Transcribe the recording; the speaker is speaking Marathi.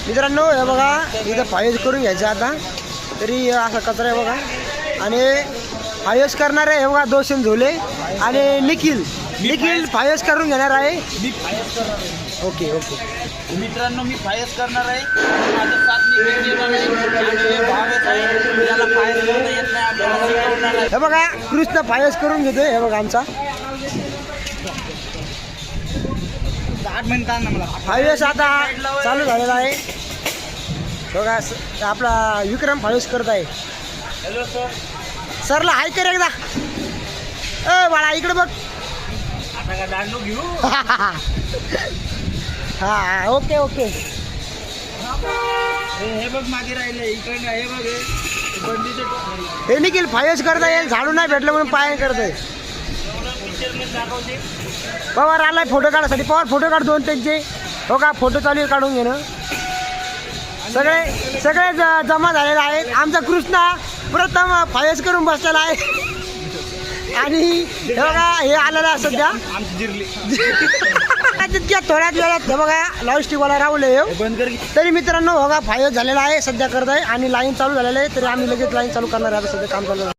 मित्रांनो हे बघा इथं फायस करून घ्यायचं आता तरी असा कचरा आहे बघा. आणि फायस करणार आहे हे बघा दोषण झोले आणि निखिल फायस करून घेणार आहे. मी फायस करणार आहे. ओके ओके मित्रांनो मी फायस करणार आहे. माझ्या साथ निखिल येणार आहे आणि भावेश आहे याला फायस करता येत नाही आपल्याला शिकवणार आहे. हे बघा कृष्ण फायस करून घेतोय. हे बघा आमचा 8 मिनिटांना मला फायस आता चालू झालेला आहे. बघा आपला विक्रम फायस करत आहे. Hello sir. सरला हाय कर एकदा. ए बाळा इकडे बघ. आता का दांडू घेऊ. हा ओके ओके. हे बघ मागे राहिले इकडे हे बघ हे बंदीचे हे निखिल फायस करता येईल झाडू नाही भेटलं म्हणून पाय करतोय. पवार आलाय फोटो काढायसाठी. पवार फोटो काढ दोन त्यांचे. हो का फोटो चालू आहे काढून घेणं. सगळे जमा झालेले आहेत. आमचा कृष्णा प्रथम फायस करून बसलेला आहे. आणि हे बघा हे आलेलं आहे सध्या आमची जिरली तितक्या थोड्याच वेळात. हे बघा लाईव्ह राहुले बंद कर. तरी मित्रांनो बघा फायस झालेला आहे सध्या करत आहे आणि लाईन चालू झालेलं आहे. तरी आम्ही लगेच लाईन चालू करणार आहे. आता सध्या काम चालू आहे.